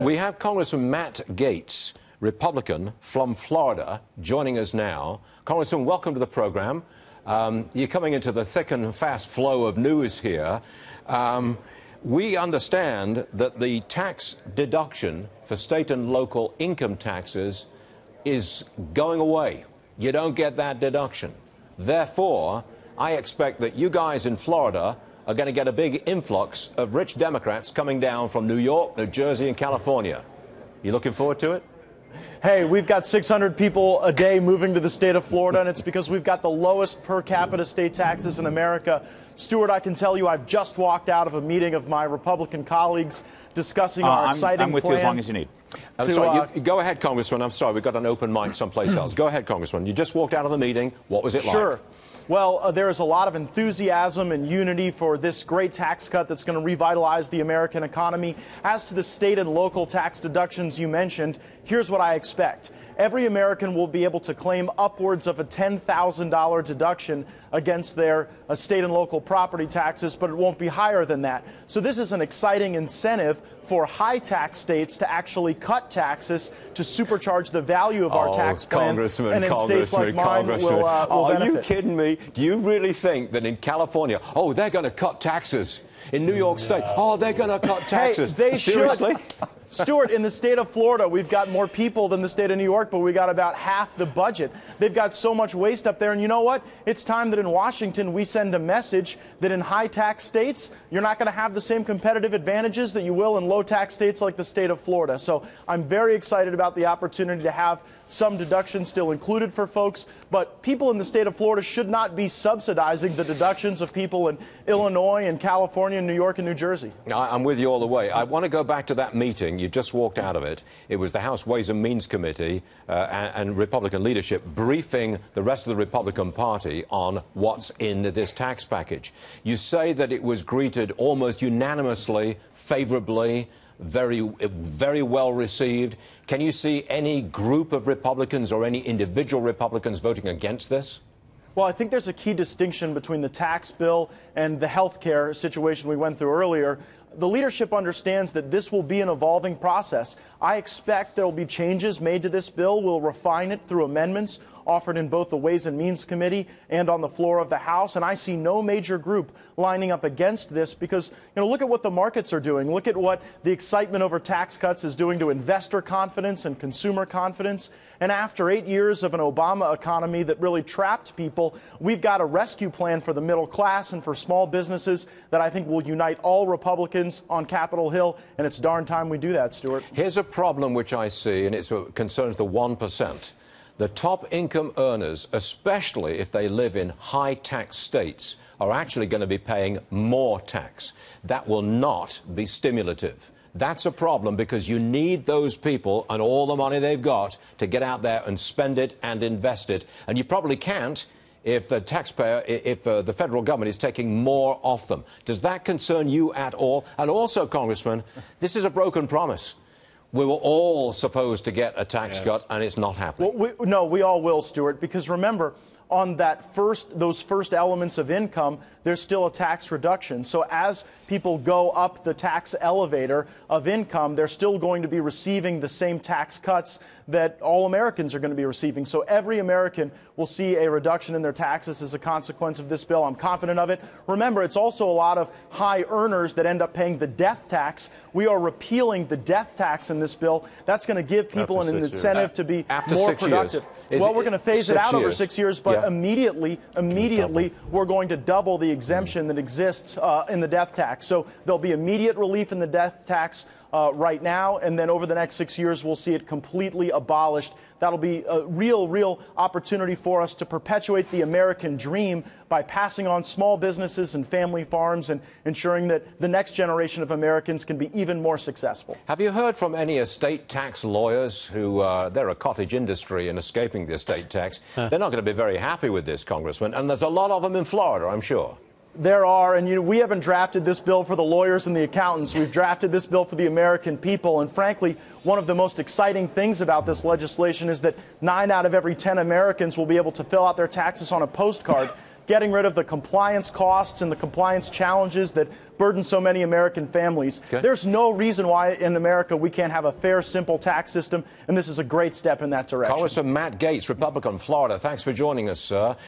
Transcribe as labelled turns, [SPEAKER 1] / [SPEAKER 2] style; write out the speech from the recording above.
[SPEAKER 1] We have Congressman Matt Gaetz, Republican from Florida, joining us now. Congressman, welcome to the program. You're coming into the thick and fast flow of news here. We understand that the tax deduction for state and local income taxes is going away. You don't get that deduction. Therefore, I expect that you guys in Florida are going to get a big influx of rich Democrats coming down from New York, New Jersey, and California. You looking forward to it?
[SPEAKER 2] Hey, we've got 600 people a day moving to the state of Florida, and it's because we've got the lowest per capita state taxes in America. Stuart, I can tell you I've just walked out of a meeting of my Republican colleagues discussing our exciting plan.
[SPEAKER 3] I'm with you as long as you need.
[SPEAKER 1] I'm sorry, go ahead, Congressman. I'm sorry, we've got an open mic someplace else. Go ahead, Congressman. You just walked out of the meeting. What was it like?
[SPEAKER 2] Sure. Well, there is a lot of enthusiasm and unity for this great tax cut that's going to revitalize the American economy. As to the state and local tax deductions you mentioned, here's what I expect. Every American will be able to claim upwards of a $10,000 deduction against their state and local property taxes, but it won't be higher than that. So this is an exciting incentive for high tax states to actually cut taxes to supercharge the value of our tax plan. And in states like mine will benefit.
[SPEAKER 1] Are you kidding me? Do you really think that in California, oh, they're going to cut taxes? In New York State, oh, they're going to cut taxes?
[SPEAKER 2] Hey, they
[SPEAKER 1] Seriously?
[SPEAKER 2] Should. Stuart, in the state of Florida, we've got more people than the state of New York, but we got about half the budget. They've got so much waste up there. And you know what? It's time that in Washington we send a message that in high-tax states, you're not going to have the same competitive advantages that you will in low-tax states like the state of Florida. So I'm very excited about the opportunity to have some deductions still included for folks. But people in the state of Florida should not be subsidizing the deductions of people in Illinois and California and New York and New Jersey.
[SPEAKER 1] I'm with you all the way. I want to go back to that meeting. You just walked out of it. It was the House Ways and Means Committee and Republican leadership briefing the rest of the Republican Party on what's in this tax package. You say that it was greeted almost unanimously, favorably, very well received. Can you see any group of Republicans or any individual Republicans voting against this?
[SPEAKER 2] Well, I think there's a key distinction between the tax bill and the health care situation we went through earlier. The leadership understands that this will be an evolving process. I expect there will be changes made to this bill. We'll refine it through amendments offered in both the Ways and Means Committee and on the floor of the House. And I see no major group lining up against this because, look at what the markets are doing. Look at what the excitement over tax cuts is doing to investor confidence and consumer confidence. And after 8 years of an Obama economy that really trapped people, we've got a rescue plan for the middle class and for small businesses that I think will unite all Republicans on Capitol Hill. And it's darn time we do that, Stuart.
[SPEAKER 1] Here's a problem which I see, and it concerns the 1%. The top income earners, especially if they live in high-tax states, are actually going to be paying more tax. That will not be stimulative. That's a problem because you need those people and all the money they've got to get out there and spend it and invest it. And you probably can't if the taxpayer, if the federal government is taking more off them. Does that concern you at all? And also, Congressman, this is a broken promise. We were all supposed to get a tax cut, and it's not happening.
[SPEAKER 2] Well, we all will, Stuart, because remember, on those first elements of income, there's still a tax reduction. So as people go up the tax elevator of income, they're still going to be receiving the same tax cuts that all Americans are going to be receiving. So every American will see a reduction in their taxes as a consequence of this bill. I'm confident of it. Remember, it's also a lot of high earners that end up paying the death tax. We are repealing the death tax in this bill. That's going to give people an incentive to be more productive. Well, we're going to phase it out over 6 years, but immediately, we're going to double the exemption that exists in the death tax. So there'll be immediate relief in the death tax right now, and then over the next 6 years, we'll see it completely abolished. That'll be a real opportunity for us to perpetuate the American dream by passing on small businesses and family farms and ensuring that the next generation of Americans can be even more successful.
[SPEAKER 1] Have you heard from any estate tax lawyers who, they're a cottage industry in escaping the estate tax? They're not going to be very happy with this, Congressman, and there's a lot of them in Florida, I'm sure.
[SPEAKER 2] There are, and we haven't drafted this bill for the lawyers and the accountants. We've drafted this bill for the American people. And frankly, one of the most exciting things about this legislation is that 9 out of every 10 Americans will be able to fill out their taxes on a postcard. getting rid of the compliance costs and the compliance challenges that burden so many American families.
[SPEAKER 1] Okay.
[SPEAKER 2] There's no reason why in America we can't have a fair, simple tax system, and this is a great step in that direction.
[SPEAKER 1] Congressman Matt Gaetz, Republican, Florida. Thanks for joining us, sir.